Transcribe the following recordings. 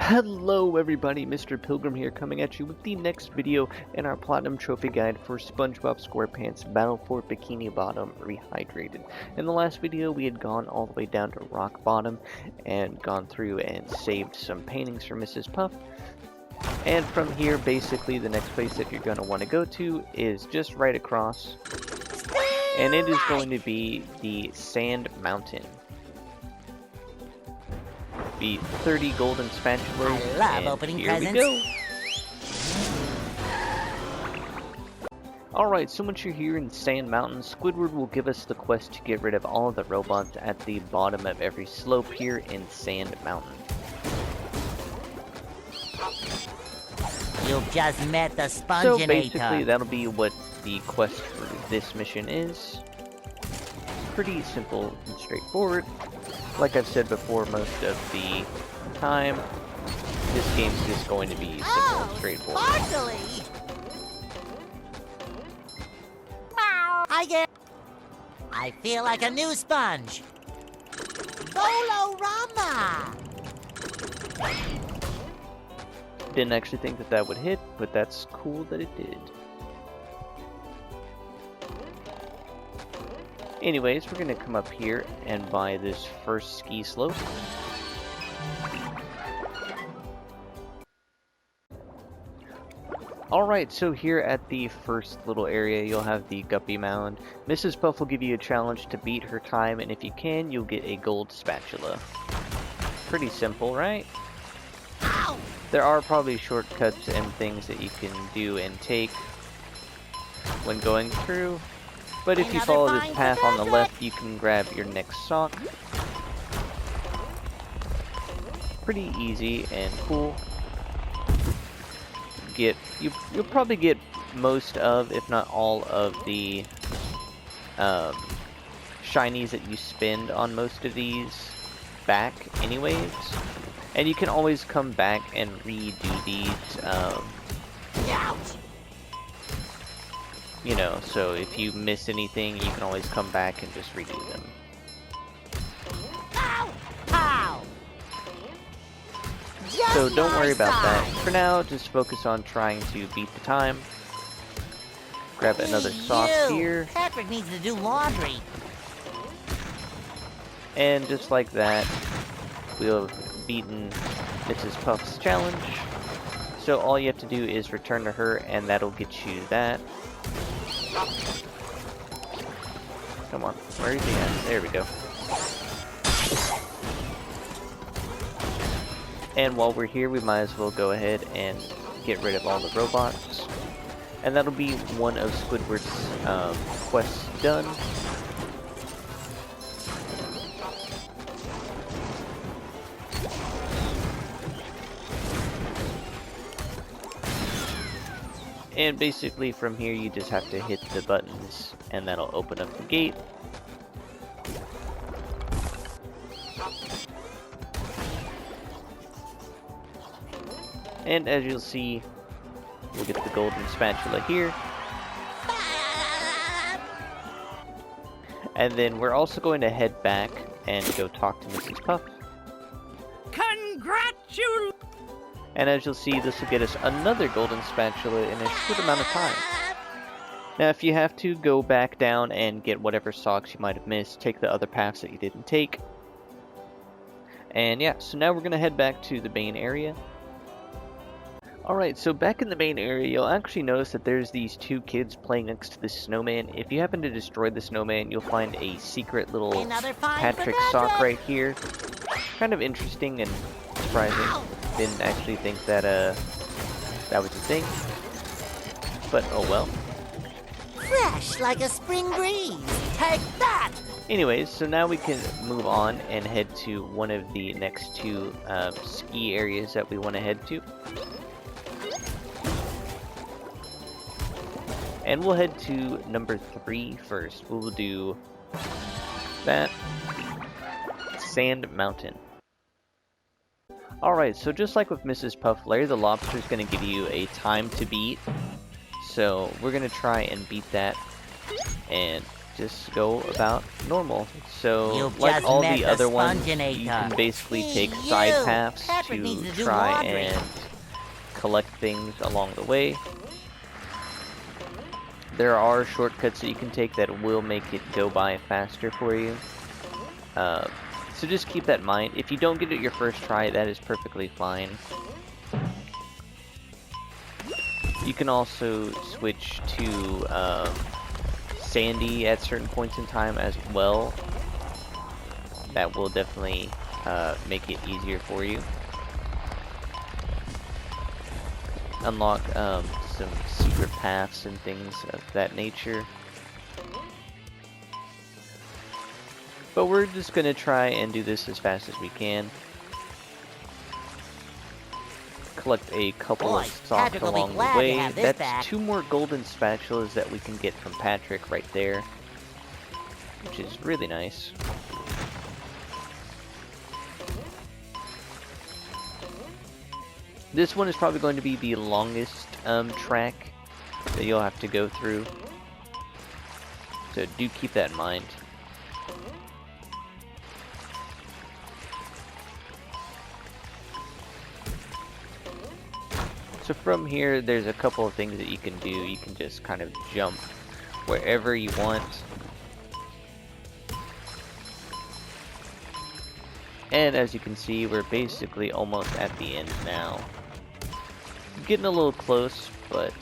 Hello everybody, Mr. Pilgrim here, coming at you with the next video in our Platinum Trophy Guide for SpongeBob SquarePants Battle for Bikini Bottom Rehydrated. In the last video, we had gone all the way down to Rock Bottom and gone through and saved some paintings for Mrs. Puff. And from here, basically, the next place that you're going to want to go to is just right across. And it is going to be the Sand Mountain. Be 30 golden spatulas. I love opening presents. We go. Alright, so once you're here in Sand Mountain, Squidward will give us the quest to get rid of all of the robots at the bottom of every slope here in Sand Mountain. You've just met the Sponginator. So basically, that'll be what the quest for this mission is. Pretty simple and straightforward. Like I've said before, most of the time, this game's just going to be simple and straightforward. Sparkly! I feel like a new sponge. Bolorama! Didn't actually think that that would hit, but that's cool that it did. Anyways, we're going to come up here and buy this first ski slope. Alright, so here at the first little area, you'll have the Guppy Mound. Mrs. Puff will give you a challenge to beat her time, and if you can, you'll get a gold spatula. Pretty simple, right? Ow! There are probably shortcuts and things that you can do and take when going through. But if you follow this path on the left, you can grab your next sock. Pretty easy and cool. You'll probably get most of, if not all of the shinies that you spend on most of these back anyways. And you can always come back and redo these, you know, so if you miss anything, you can always come back and just redo them. Ow! Ow! So don't worry about that. For now, just focus on trying to beat the time. Grab another sock here. Patrick needs to do laundry. And just like that, we'll have beaten Mrs. Puff's challenge. So all you have to do is return to her, and that'll get you that. Come on, where is he at? There we go. And while we're here, we might as well go ahead and get rid of all the robots. And that'll be one of Squidward's quests done. And basically from here you just have to hit the buttons and that'll open up the gate. And as you'll see, we'll get the golden spatula here. And then we're also going to head back and go talk to Mrs. Puff. Congratulations! And as you'll see, this will get us another golden spatula in a short amount of time. Now, if you have to, go back down and get whatever socks you might have missed. Take the other paths that you didn't take. And yeah, so now we're going to head back to the main area. Alright, so back in the main area, you'll actually notice that there's these two kids playing next to the snowman. If you happen to destroy the snowman, you'll find a secret little Patrick sock right here. Kind of interesting and surprising. Didn't actually think that that was a thing, but oh well. Fresh like a spring breeze. Take that! Anyways, so now we can move on and head to one of the next two ski areas that we want to head to. And we'll head to number 3 first. We'll do that. Sand Mountain. Alright, so just like with Mrs. Puff, Larry the Lobster is going to give you a time to beat. So we're going to try and beat that. And just go about normal. So, You've like just all met the the other ones, you Sponginator. can basically Hey, take side you! paths Patrick needs to to do try laundry. and collect things along the way. There are shortcuts that you can take that will make it go by faster for you. So just keep that in mind. If you don't get it your first try, that is perfectly fine. You can also switch to Sandy at certain points in time as well. That will definitely make it easier for you. Unlock some secret paths and things of that nature. But we're just going to try and do this as fast as we can. Collect a couple of socks Patrick will be along the glad to way. have this That's back. 2 more golden spatulas that we can get from Patrick right there, which is really nice. This one is probably going to be the longest track that you'll have to go through, so do keep that in mind. So from here, there's a couple of things that you can do. You can just kind of jump wherever you want. And as you can see, we're basically almost at the end now. Getting a little close, but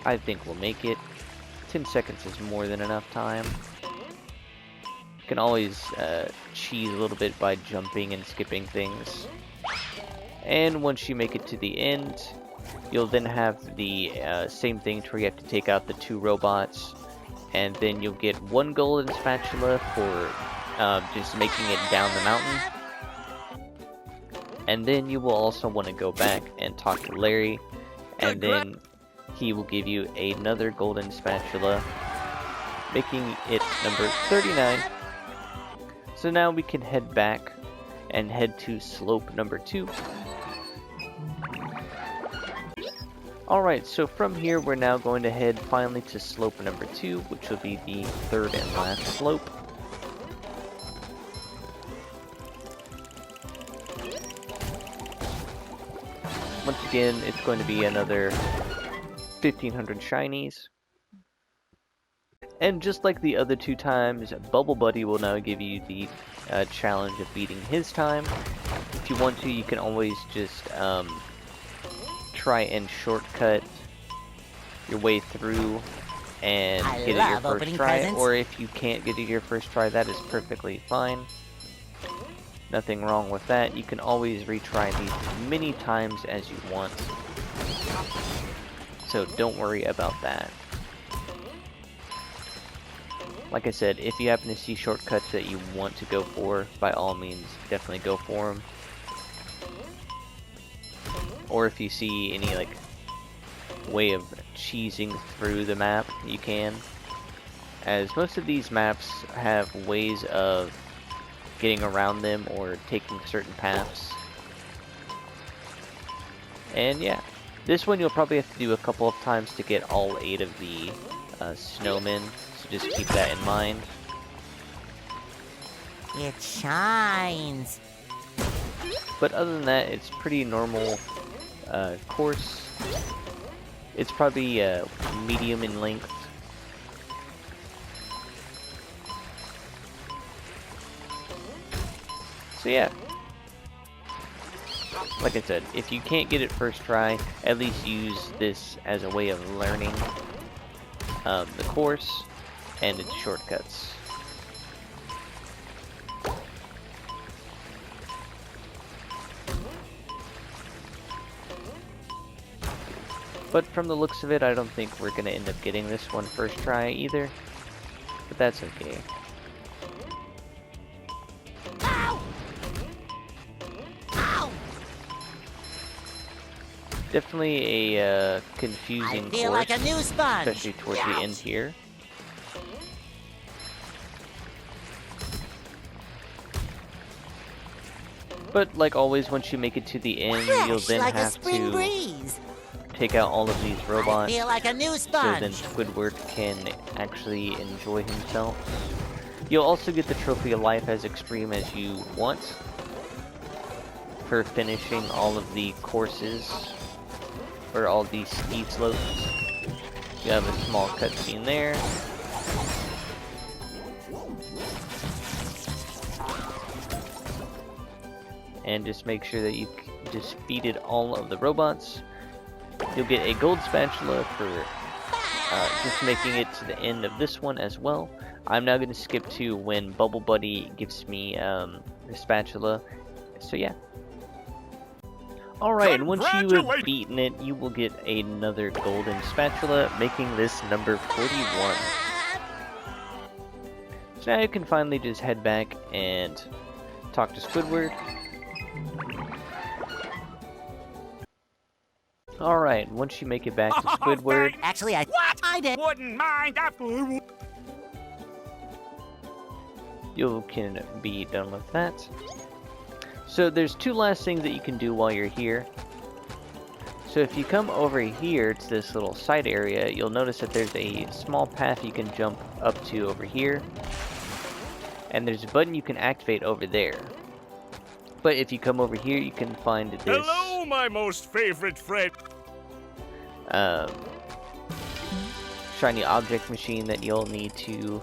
I think we'll make it. 10 seconds is more than enough time. You can always cheese a little bit by jumping and skipping things. And once you make it to the end, you'll then have the same thing to where you have to take out the 2 robots, and then you'll get 1 golden spatula for just making it down the mountain. And then you will also want to go back and talk to Larry, and then he will give you another golden spatula, making it number 39. So now we can head back and head to slope number 2. Alright, so from here we're now going to head finally to slope number 2, which will be the 3rd and last slope. Once again, it's going to be another 1500 shinies. And just like the other 2 times, Bubble Buddy will now give you the challenge of beating his time. If you want to, you can always just try and shortcut your way through and get it your first try. Presents. Or if you can't get it your first try, that is perfectly fine. Nothing wrong with that. You can always retry these as many times as you want. So don't worry about that. Like I said, if you happen to see shortcuts that you want to go for, by all means, definitely go for them. Or if you see any like way of cheesing through the map, you can. As most of these maps have ways of getting around them or taking certain paths. And yeah, this one you'll probably have to do a couple of times to get all 8 of the snowmen, so just keep that in mind. It shines. But other than that, it's pretty normal course. It's probably medium in length. So yeah, like I said, if you can't get it first try, at least use this as a way of learning the course and its shortcuts. But from the looks of it, I don't think we're going to end up getting this one first try either, but that's okay. Definitely a confusing I feel course, like a new sponge. especially towards the end here. But like always, once you make it to the end, you'll Fresh then like a have spring to breeze. take out all of these robots. I feel like a new So then sponge. Squidward can actually enjoy himself. You'll also get the trophy of life as extreme as you want for finishing all of the courses or all these ski slopes. You have a small cutscene there. And just make sure that you defeated all of the robots. You'll get a gold spatula for just making it to the end of this one as well. I'm now going to skip to when Bubble Buddy gives me the spatula. So yeah. Alright, and once you have beaten it, you will get another golden spatula, making this number 41. So now you can finally just head back and talk to Squidward. Alright, once you make it back to Squidward, Actually, I did. Wouldn't mind after. you can be done with that. So there's two last things that you can do while you're here. So if you come over here to this little side area, you'll notice that there's a small path you can jump up to over here. And there's a button you can activate over there. But if you come over here, you can find this Hello, my most favorite friend. shiny object machine that you'll need to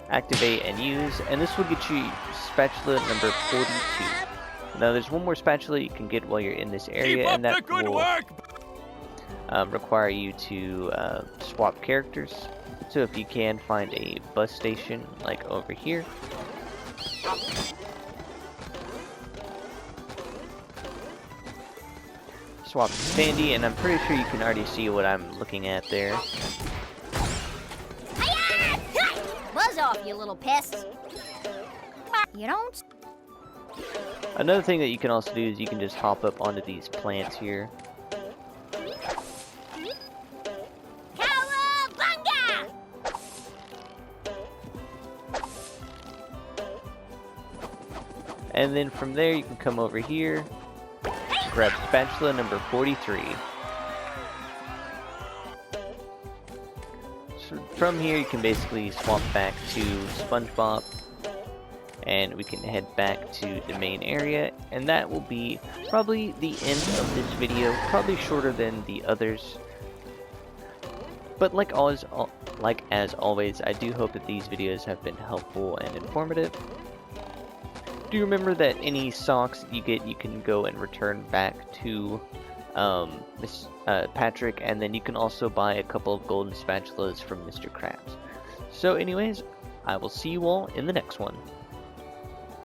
activate and use, and this will get you spatula number 42. Now there's one more spatula you can get while you're in this area, and that will require you to swap characters. So if you can find a bus station like over here, swap to Sandy, and I'm pretty sure you can already see what I'm looking at there. Buzz off, you little pest. You don't? Another thing that you can also do is you can just hop up onto these plants here. Cowabunga! And then from there you can come over here, grab spatula number 43. So from here you can basically swap back to SpongeBob, and we can head back to the main area, and that will be probably the end of this video, probably shorter than the others. But like as always, I do hope that these videos have been helpful and informative. Do remember that any socks you get, you can go and return back to Patrick, and then you can also buy a couple of golden spatulas from Mr. Krabs. So anyways, I will see you all in the next one.